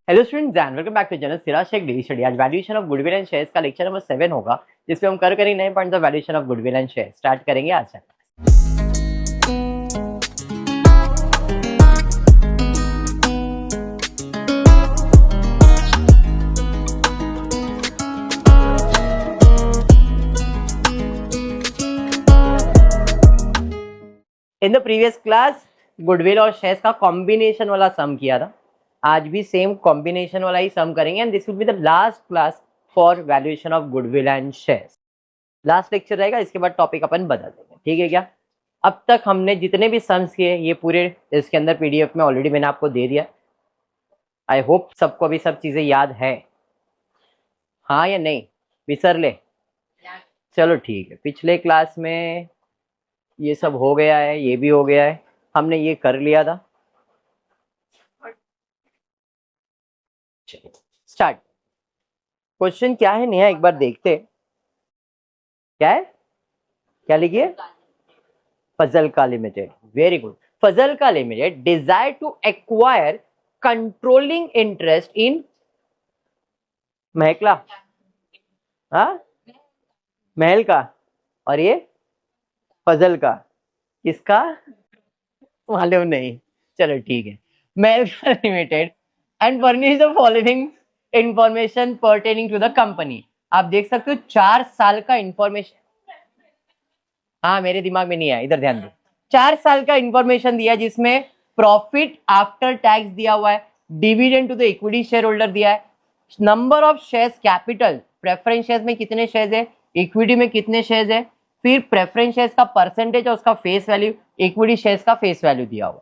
Hello students and welcome back to channel Siraj Shaikh daily study. आज valuation of goodwill and shares का lecture number 7 होगा, जिसमें हम करेंगे 9 points of valuation of goodwill and shares. Start करेंगे आज से। In the previous class goodwill और शेयर्स का कॉम्बिनेशन वाला सम किया था। आज भी सेम कॉम्बिनेशन वाला ही सम करेंगे and this will be the last class for valuation of goodwill and shares. Last lecture रहेगा, इसके बाद टॉपिक अपन बदल देंगे, ठीक है क्या। अब तक हमने जितने भी सम्स किए ये पूरे इसके अंदर पीडीएफ में ऑलरेडी मैंने आपको दे दिया। आई होप सबको अभी सब चीजें याद है, हाँ या नहीं, विसर ले। चलो ठीक है, पिछले क्लास में ये सब हो गया है, ये भी हो गया है, हमने ये कर लिया था। स्टार्ट। क्वेश्चन क्या है नेहा, एक बार देखते। क्या है, क्या लिखिए, फजल का लिमिटेड। Very good. फजल का limited desire to acquire controlling interest in महकला, हाँ महल का, और ये फजल का, किसका मालूम नहीं, चलो ठीक है। महल का limited and furnish the following information pertaining to the company. आप देख सकते हो 4 साल का इंफॉर्मेशन, हाँ मेरे दिमाग में नहीं आया, इधर ध्यान दो। 4 साल का इंफॉर्मेशन दिया जिसमें प्रॉफिट आफ्टर टैक्स दिया हुआ है, dividend to the equity share holder दिया है, number of shares capital, preference shares में कितने शेयर्स है, इक्विटी में कितने शेयर्स है, फिर प्रेफरेंस शेयर्स का परसेंटेज और उसका फेस वैल्यू, इक्विटी शेयर्स का फेस वैल्यू दिया हुआ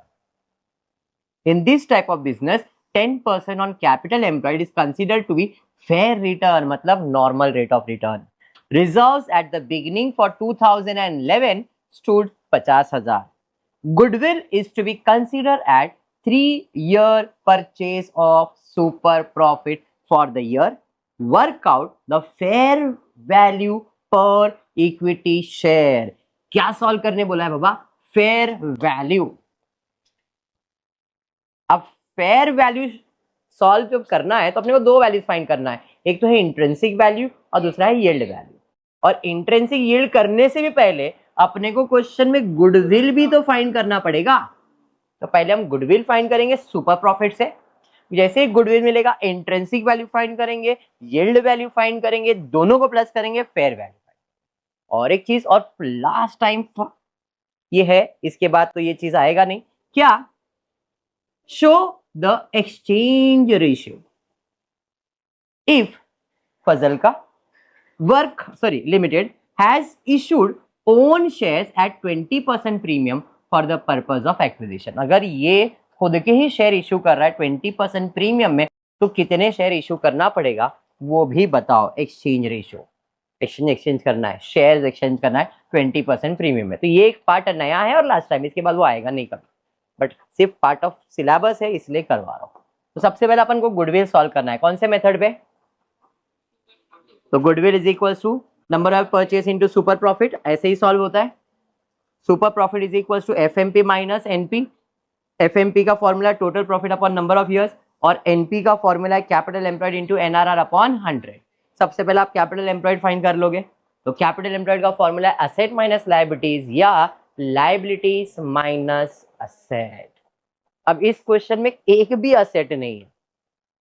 है। In this type of business 10% on capital employed is considered to be fair return, मतलब normal rate of return. Reserves at the beginning for 2011 stood 50,000. Goodwill is to be considered at 3-year purchase of super profit for the year. Work out the fair value per equity share. क्या solve करने बोला है बाबा, fair value. अब fair value solve जब करना है तो अपने को 2 वैल्यूज फाइंड करना है, एक तो है इंट्रिंसिक वैल्यू और दूसरा है यील्ड वैल्यू। और इंट्रिंसिक यील्ड करने से भी पहले अपने को क्वेश्चन में गुडविल भी तो फाइंड करना पड़ेगा। तो पहले हम गुडविल फाइंड करेंगे सुपर प्रॉफिट से, जैसे ही गुडविल मिलेगा इंट्रिंसिक वैल्यू फाइंड करेंगे, यील्ड वैल्यू फाइंड करेंगे, दोनों को प्लस करेंगे, फेयर वैल्यू। और एक चीज और लास्ट टाइम ये है, इसके बाद तो ये चीज आएगा नहीं, क्या, show the exchange ratio. If Fazalka Limited has issued own shares at 20% premium for the purpose of acquisition. अगर ये खुद के ही शेयर इशू कर रहा है 20% प्रीमियम में, तो कितने शेयर इशू करना पड़ेगा वो भी बताओ। एक्सचेंज रेशियो, एक्सचेंज करना है, शेयर्स एक्सचेंज करना है 20% प्रीमियम में। तो ये एक पार्ट नया है और लास्ट टाइम, इसके बाद वो आएगा नहीं कभी, बट सिर्फ पार्ट ऑफ सिलेबस है इसलिए करवा रहा हूं। तो सबसे पहले अपन को गुडविल सॉल्व करना है, कौन से मेथड पे, तो goodwill is equals to number of purchase into super profit, ऐसे ही सॉल्व होता है। Super profit is equals to FMP minus NP. FMP का formula total profit upon number of years, और एनपी का फॉर्मूला है capital employed into NRR upon 100। सबसे पहले आप कैपिटल एम्प्लॉयड फाइंड कर लोगे, तो कैपिटल एम्प्लॉयड का फॉर्मूला है एसेट माइनस लायबिलिटीज या लायबिलिटीज माइनस असेट। अब इस क्वेश्चन में एक भी असेट नहीं है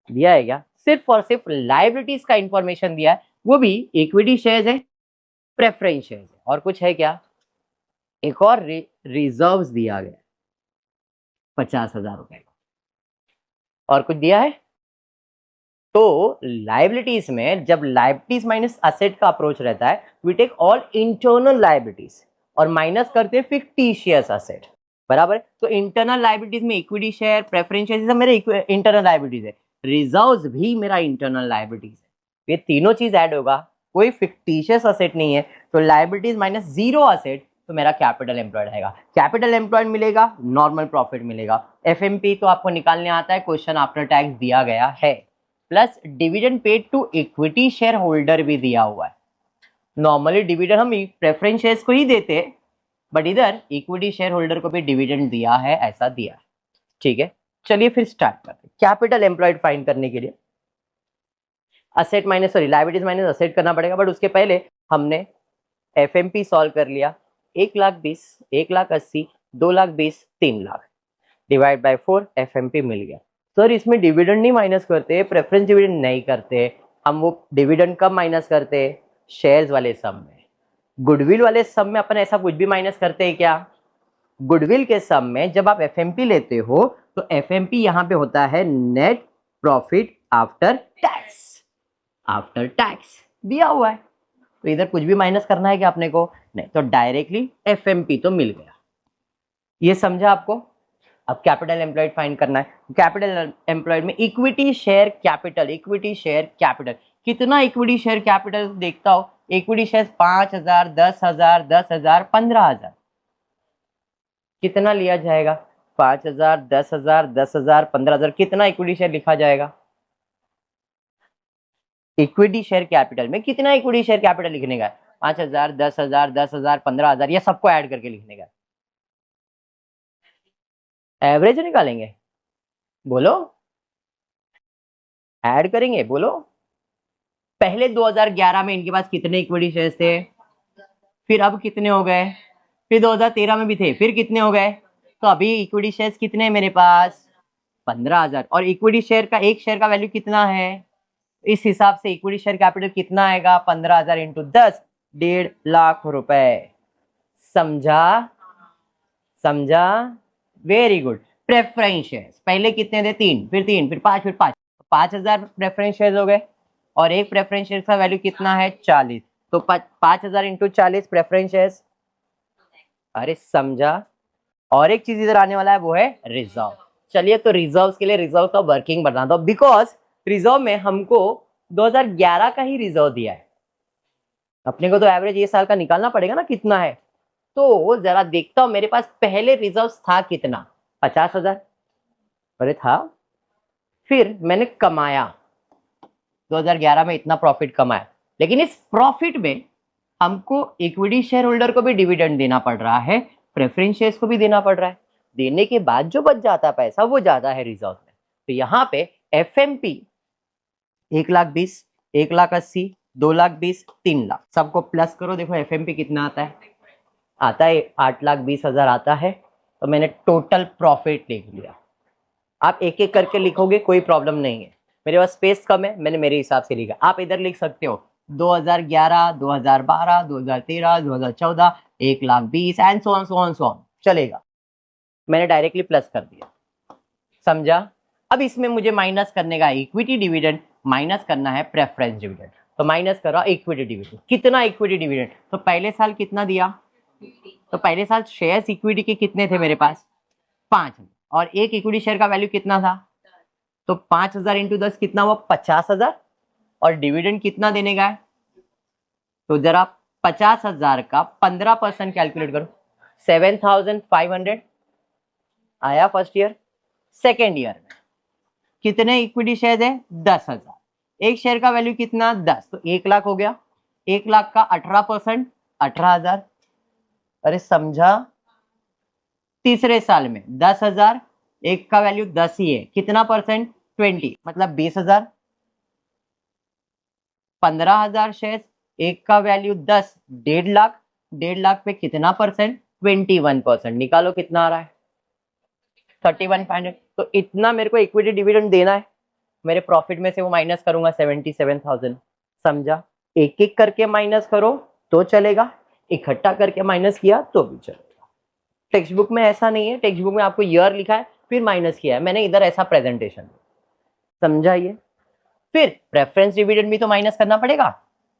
दिया है, क्या सिर्फ और सिर्फ लायबिलिटीज का इंफॉर्मेशन दिया है, वो भी इक्विटी शेयर्स है, प्रेफरेंस शेयर्स है, और कुछ है क्या, एक और रिजर्व्स दिया गया 50,000 रुपए का, और कुछ दिया है। तो लायबिलिटीज में जब लायबिलिटीज माइनस असेट का अप्रोच रहता है, we take all internal liabilities और माइनस करते हैं फिक्टिशियस असेट, बराबर। तो इंटरनल लायबिलिटीज में इक्विटी शेयर, प्रेफरेंस शेयर, सब मेरे इंटरनल लायबिलिटीज है, रिजर्व्स भी मेरा इंटरनल लायबिलिटीज है। ये तीनों चीज ऐड होगा, कोई फिक्टिशियस असेट नहीं है, तो लायबिलिटीज माइनस 0 असेट, तो मेरा कैपिटल एम्प्लॉयड आएगा। कैपिटल एम्प्लॉयड मिलेगा, नॉर्मल प्रॉफिट मिलेगा। एफएमपी तो आपको निकालने आता है, क्वेश्चन आफ्टर टैक्स दिया गया है, plus dividend paid to equity share holder भी दिया हुआ है। नॉर्मली डिविडेंड हम प्रेफरेंस शेयर्स को ही देते हैं, बट इधर इक्विटी शेयर होल्डर को भी डिविडेंड दिया है, ऐसा दिया है, ठीक है। चलिए फिर स्टार्ट करते हैं। कैपिटल एम्प्लॉयड फाइंड करने के लिए asset minus sorry liabilities minus asset करना पड़ेगा, बट उसके पहले हमने एफएमपी सॉल्व कर लिया। 1,20,000, 1,80,000, 2,20,000, 3,00,000 डिवाइड बाय 4 एफएमपी मिल गया। सर इसमें डिविडेंड नहीं माइनस करते, प्रेफरेंस डिविडेंड नहीं करते, हम वो डिविडेंड कब माइनस करते? शेयर्स वाले सम में। गुडविल वाले सम में अपन ऐसा कुछ भी माइनस करते हैं क्या? गुडविल के सम में जब आप एफएमपी लेते हो तो एफएमपी यहां पे होता है net profit after tax. After tax दिया हुआ है, तो इधर कुछ भी माइनस करना है क्या अपने को? नहीं, तो डायरेक्टली एफएमपी तो मिल गया। ये समझा आपको? अब कैपिटल एम्प्लॉयड फाइंड करना है। कैपिटल एम्प्लॉयड में equity share capital, equity share capital कितना? इक्विटी शेयर कैपिटल देखता हो, इक्विटी शेयर 5,000, 10,000, 10,000, 15,000, कितना लिया जाएगा? 5,000, 10,000, 10,000, 15,000, कितना इक्विटी शेयर लिखा जाएगा? इक्विटी शेयर कैपिटल में कितना इक्विटी शेयर कैपिटल लिखने का? 5,000, 10,000, 10,000, 15,000, ये सबको ऐड करके लिखने का। एवरेज निकालेंगे, बोलो, ऐड करेंगे, बोलो। पहले 2011 में इनके पास कितने इक्विटी शेयर्स थे? फिर अब कितने हो गए? फिर 2013 में भी थे, फिर कितने हो गए? तो अभी इक्विटी शेयर्स कितने हैं मेरे पास? 15,000। और इक्विटी शेयर का एक शेयर का वैल्यू कितना है? इस हिसाब से इक्विटी शेयर कैपिटल कितना आएगा? 15,000 इंटू 10, 1,50,000 रुपए। समझा? समझा? Very good. प्रेफरेंस शेयर्स पहले कितने थे? 3, फिर 3, फिर 5, फिर 5, 5,000 प्रेफरेंस शेयर्स हो गए। और एक प्रेफरेंस शेयर का वैल्यू कितना है? 40। तो 5,000 इंटू 40 प्रेफरेंस शेयर्स। अरे समझा? और एक चीज इधर आने वाला है, वो है रिजर्व। चलिए तो रिजर्व के लिए रिजर्व का वर्किंग बना दो, बिकॉज रिजर्व में हमको 2011 का ही रिजर्व दिया है, अपने को तो एवरेज ये साल का निकालना पड़ेगा ना कितना है। तो जरा देखता हूं मेरे पास पहले रिजर्व था कितना? 50,000। अरे था, फिर मैंने कमाया 2011 में इतना प्रॉफिट कमाया, लेकिन इस प्रॉफिट में हमको इक्विटी शेयर होल्डर को भी डिविडेंड देना पड़ रहा है, प्रेफरेंस शेयर्स को भी देना पड़ रहा है। देने के बाद जो बच जाता है पैसा वो जाता है रिजर्व में। तो यहाँ पे एफएमपी 1,20,000, 1,80,000, 2,20,000, 3,00,000 सबको प्लस करो, देखो एफएमपी कितना आता है? आता है 8,20,000 आता है। तो मैंने टोटल प्रॉफिट लिख लिया। आप एक एक करके लिखोगे कोई प्रॉब्लम नहीं है, मेरे पास स्पेस कम है, मैंने मेरे हिसाब से लिखा। आप इधर लिख सकते हो 2011, 2012, 2013, 2014, 1,20,000 and so on so on so on, चलेगा। मैंने डायरेक्टली प्लस कर दिया। समझा? अब इसमें मुझे माइनस करने का इक्विटी डिविडेंड, माइनस करना है प्रेफरेंस डिविडेंड। तो माइनस करो इक्विटी डिविडेंड। कितना इक्विटी डिविडेंड? तो पहले साल कितना दिया? तो पहले साल शेयर्स इक्विटी के कितने थे मेरे पास? 5, और एक इक्विटी शेयर का वैल्यू कितना था? तो 5,000 इंटू 10 कितना हुआ? 50,000। और डिविडेंड कितना देने का है? तो जरा 50,000 का 15% कैलकुलेट करो, 7,500 आया फर्स्ट ईयर। सेकेंड ईयर में कितने इक्विटी शेयर है? 10,000। एक शेयर का वैल्यू कितना? 10, तो 1,00,000 हो गया। 1,00,000 का 18%, 18,000। अरे समझा? तीसरे साल में 10,000, एक का वैल्यू 10 ही है, कितना परसेंट? 20, मतलब 20,000। 15,000 शेयर, एक का वैल्यू 10, 1,50,000, 1,50,000 पे कितना परसेंट? 21%। निकालो कितना आ रहा है? 31,500। तो इतना मेरे को इक्विटी डिविडेंड देना है, मेरे प्रॉफिट में से वो माइनस करूंगा 77,000। समझा? एक एक करके माइनस करो तो चलेगा, इकट्ठा करके माइनस किया तो भी चलेगा। टेक्स्ट बुक में ऐसा नहीं है, टेक्स्ट बुक में आपको ईयर लिखा है फिर माइनस किया है, मैंने इधर ऐसा प्रेजेंटेशन। समझा? ये फिर प्रेफरेंस डिविडेंड भी तो माइनस करना पड़ेगा।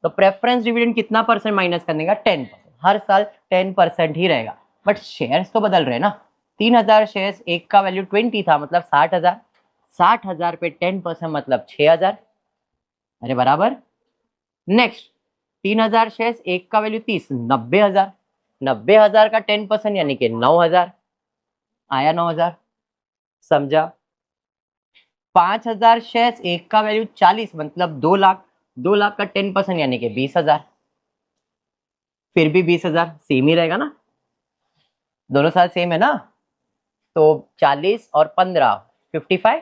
तो प्रेफरेंस डिविडेंड कितना परसेंट माइनस करने का? 10%। हर साल 10% ही रहेगा, बट शेयर्स तो बदल रहे ना। 3,000 शेयर्स, एक का वैल्यू 20 था, मतलब 60,000। 60,000 पे 10% मतलब 6,000। अरे बराबर। नेक्स्ट 3,000 शेयर्स, एक का वैल्यू 30, 90,000। 90,000 का 10% यानी कि 9,000 आया। 9,000। समझा? 5,000 शेयर्स, एक का वैल्यू 40, मतलब 2,00,000। 2,00,000 का 10% यानी कि 20,000। फिर भी 20,000 सेम ही रहेगा ना, दोनों साल सेम है ना। तो 40 और 15, 55।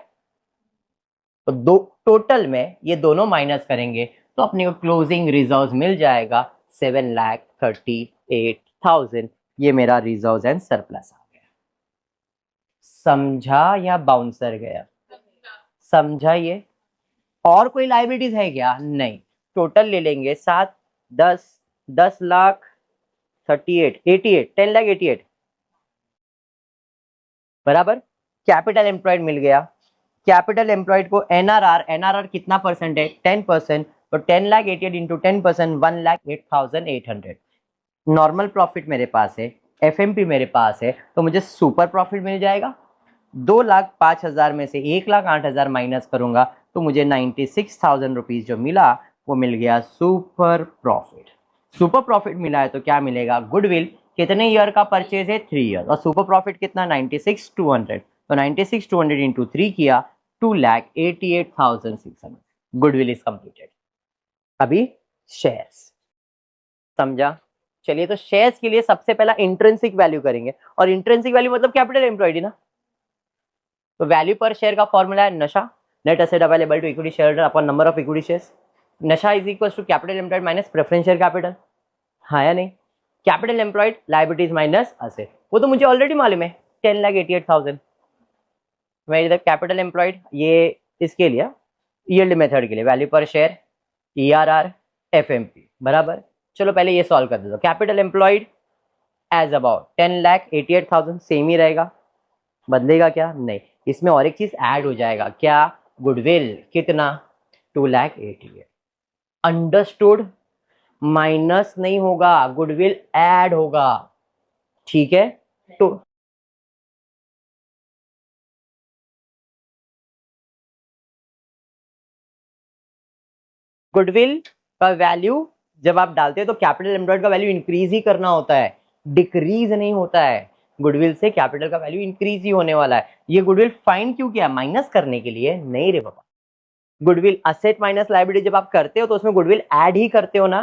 तो दो टोटल में ये दोनों माइनस करेंगे तो अपने को क्लोजिंग रिजर्व मिल जाएगा 7,38,000। ये मेरा रिजर्व एंड सरप्लस आ गया। समझा या बाउंसर गया? समझा ये? और कोई लाइबिलिटीज है क्या? नहीं। टोटल ले लेंगे 7, 10, 10,00,000, 38, 88, 10,88 बराबर। कैपिटल एम्प्लॉयड मिल गया। कैपिटल एम्प्लॉयड को एनआरआर, एनआरआर कितना परसेंट है? 10%। तो 10,88,000 इंटू 10%, 1,08,800। नॉर्मल प्रॉफिट मेरे पास है, एफएमपी मेरे पास है, तो मुझे सुपर प्रॉफिट मिल जाएगा। 2,05,000 में से 1,08,000 माइनस करूंगा तो मुझे 96,000 रुपीज जो मिला वो मिल गया सुपर प्रॉफिट। सुपर प्रॉफिट मिला है तो क्या मिलेगा? गुडविल। कितने ईयर का परचेज है? 3 ईयर। और सुपर प्रॉफिट कितना? 96,200। तो 96,200 इंटू 3 किया, 2,88,600। Goodwill is completed. अभी शेयर्स। समझा? चलिए, तो शेयर्स के लिए सबसे पहला इंट्रिंसिक वैल्यू करेंगे, और इंट्रिंसिक वैल्यू मतलब कैपिटल एम्प्लॉयड ना। तो वैल्यू पर शेयर का फॉर्मूला है नशा, net asset available to equity share upon number of equity shares. नशा is equal to capital employed minus preference share capital. हाँ या नहीं? Capital employed liabilities minus asset, वो तो मुझे ऑलरेडी मालूम है, 10,88,000। मैं इधर कैपिटल एम्प्लॉयड, ये इसके लिए यील्ड मेथड के लिए value per share, ERR, FMP बराबर। चलो पहले ये सॉल्व कर दो। Capital employed as about 10,88,000 same ही रहेगा, बदलेगा क्या? नहीं। इसमें और एक चीज ऐड हो जाएगा, क्या? गुडविल। कितना? 2,88,000। अंडरस्टूड? माइनस नहीं होगा, गुडविल ऐड होगा। ठीक है? तो गुडविल का वैल्यू जब आप डालते हैं तो कैपिटल एम्प्लॉयड का वैल्यू इंक्रीज ही करना होता है, डिक्रीज नहीं होता है। गुडविल से कैपिटल का वैल्यू इंक्रीज ही होने वाला है। ये गुडविल फाइंड क्यों किया? माइनस करने के लिए? नहीं रे बाबा। गुडविल असेट माइनस लायबिलिटी जब आप करते हो तो उसमें गुडविल ऐड ही करते हो ना।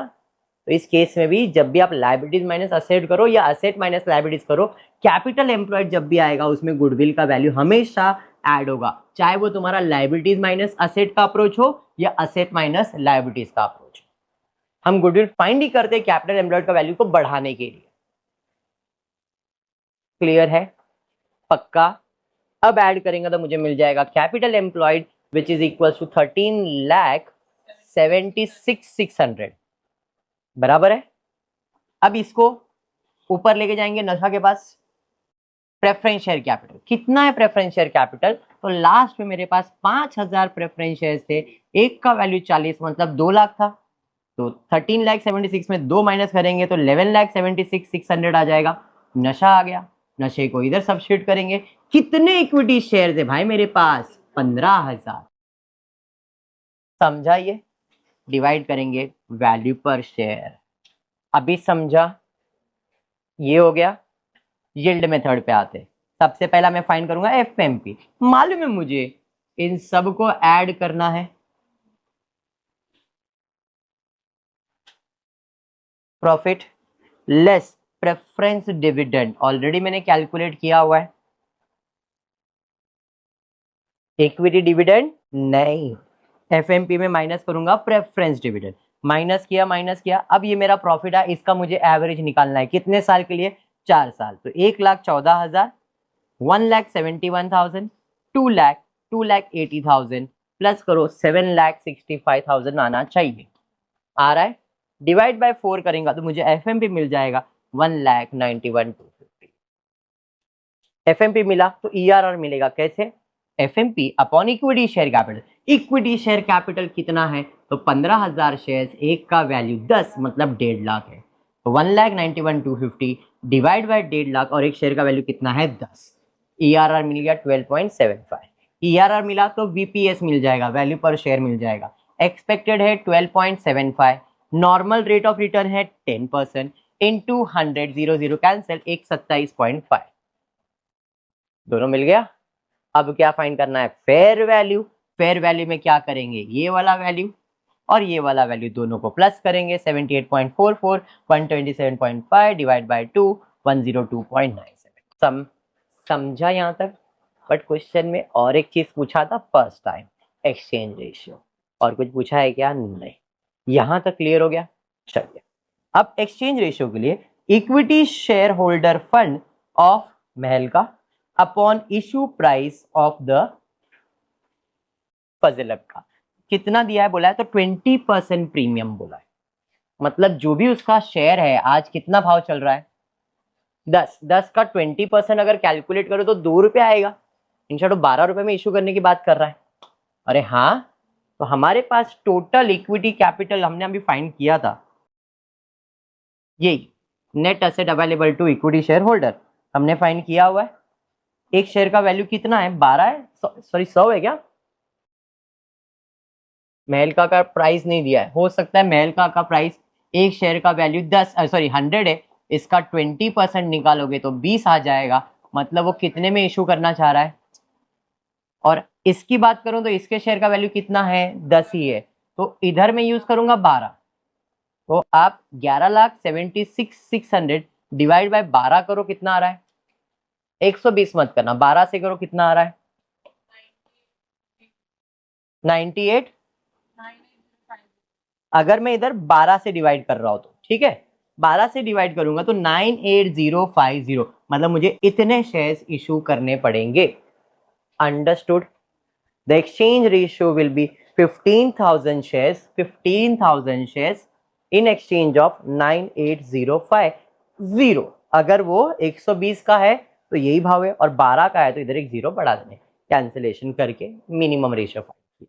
तो इस केस में भी जब भी आप लायबिलिटीज माइनस असेट करो या असेट माइनस लायबिलिटीज करो, कैपिटल एम्प्लॉयड जब भी आएगा उसमें गुडविल का वैल्यू हमेशा ऐड होगा, चाहे वो तुम्हारा लायबिलिटीज माइनस असेट का अप्रोच हो या असेट माइनस लायबिलिटीज का अप्रोच। हम गुडविल फाइंड ही करते हैं कैपिटल एम्प्लॉयड का वैल्यू को बढ़ाने के लिए। क्लियर है? पक्का? अब ऐड करेंगे तो मुझे मिल जाएगा capital employed which is equal to 13,76,600 बराबर है। अब इसको ऊपर लेके जाएंगे नशा के पास। प्रेफरेंस शेयर कैपिटल कितना है? प्रेफरेंस शेयर कैपिटल तो लास्ट में मेरे पास 5,000 प्रेफरेंस शेयर थे, एक का वैल्यू 40 मतलब 2 लाख था। तो 13,76,000 में 2 माइनस करेंगे तो 11,76,600 आ जाएगा। नशा आ गया, नशे को इधर सब्स्टिट्यूट करेंगे। कितने इक्विटी शेयर है भाई मेरे पास? 15,000। समझा? ये डिवाइड करेंगे वैल्यू पर शेयर। अभी समझा? ये हो गया। यील्ड मेथड पे आते, सबसे पहला मैं फाइंड करूंगा एफएमपी। मालूम है मुझे इन सब को ऐड करना है। Profit less preference dividend already मैंने कैलकुलेट किया हुआ है। इक्विटी डिविडेंड नहीं, एफएमपी में माइनस करूंगा प्रेफरेंस डिविडेंड। माइनस किया, माइनस किया। अब ये मेरा प्रॉफिट है, इसका मुझे एवरेज निकालना है। कितने साल के लिए? 4 साल। तो 1,14,000, 1,71,000, 2,00,000, 2,80,000 प्लस करो 7,65,000 आना चाहिए। आ रहा है? डिवाइड बाय 4 करेंगे तो मुझे एफएमपी मिल जाएगा 1,91,250। एफएमपी मिला तो ईआरआर मिलेगा कैसे? FMP upon equity share capital. Equity share capital कितना है? तो 15,000 शेयर्स, एक का वैल्यू 10 मतलब 1.5 लाख है। तो 1,91,250 डिवाइड बाय 1.5 लाख, और एक शेयर का वैल्यू कितना है? 10। ईआरआर मिल गया 12.75। ईआरआर मिला तो वीपीएस मिल जाएगा, वैल्यू पर शेयर मिल जाएगा। एक्सपेक्टेड है 12.75, नॉर्मल रेट ऑफ रिटर्न है 10%, इंटू 100, 0 कैंसिल, 127.5। दोनों मिल गया। अब क्या फाइंड करना है? Fair value. फेयर वैल्यू में क्या करेंगे? ये वाला वैल्यू और ये वाला वैल्यू दोनों को प्लस करेंगे। 78.44, 127.5 डिवाइड बाय 2, 102.97। समझा यहाँ तक? बट क्वेश्चन में और एक चीज पूछा था फर्स्ट टाइम, एक्सचेंज रेशियो। और कुछ पूछा है क्या? नहीं। यहां तक क्लियर हो गया? चलिए अब एक्सचेंज रेशियो के लिए equity share holder fund of Mahal का upon issue price of the फजलक का कितना दिया है बोला है? तो 20% प्रीमियम बोला है। मतलब जो भी उसका शेयर है आज कितना भाव चल रहा है? 10। 10 का 20% अगर कैलकुलेट करो तो 2 रुपये आएगा। इंस्टेड ऑफ 12 रुपए में इशू करने की बात कर रहा है। अरे हाँ, तो हमारे पास टोटल इक्विटी कैपिटल हमने अभी फाइंड किया था, यही net asset available to equity share holder हमने फाइंड किया हुआ है। एक शेयर का वैल्यू कितना है? 12 है, सॉरी 100 है क्या? महल का प्राइस नहीं दिया है, हो सकता है महल का प्राइस एक शेयर का वैल्यू 100 है, इसका 20% निकालोगे तो 20 आ जाएगा। मतलब वो कितने में इशू करना चाह रहा है? और इसकी बात करूं तो इसके शेयर का वैल्यू कितना है? 10 ही है, तो इधर मैं यूज करूंगा 12। तो आप 11,76,600 डिवाइड बाय 12 करो, कितना आ रहा है? 120 मत करना, 12 से करो, कितना आ रहा है? 98। अगर मैं इधर 12 से डिवाइड कर रहा हूं तो ठीक है, 12 से डिवाइड करूंगा तो 98050, मतलब मुझे इतने शेयर्स इशू करने पड़ेंगे। Understood? The exchange ratio will be 15,000 shares, 15,000 shares in exchange of 98050। अगर वो 120 का है तो यही भाव है, और 12 का है तो इधर एक जीरो बढ़ा देने, कैंसिलेशन करके मिनिमम रेशियो फाइंड किया।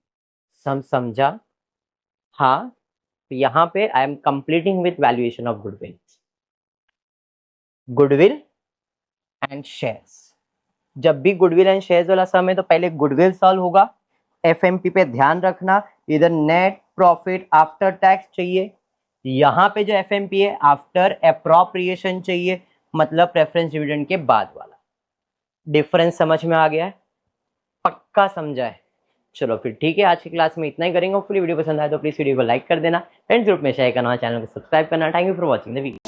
समझा? हाँ, तो यहाँ पे I am completing with valuation of goodwill, goodwill and shares. जब भी गुडविल एंड शेयर्स वाला सम है तो पहले गुडविल सॉल्व होगा। एफएमपी पे ध्यान रखना, इधर नेट प्रॉफिट आफ्टर टैक्स चाहिए, यहाँ पे जो एफएमपी है आफ्टर एप्रोप्रिएशन चाहिए, मतलब प्रेफरेंस डिविडेंड के बाद वाला। डिफरेंस समझ में आ गया है? पक्का समझा है? चलो फिर ठीक है, आज की क्लास में इतना ही करेंगे। होपफुली वीडियो पसंद आए तो प्लीज वीडियो को लाइक कर देना, फ्रेंड्स ग्रुप में शेयर करना, चैनल को सब्सक्राइब करना। Thank you for watching the video.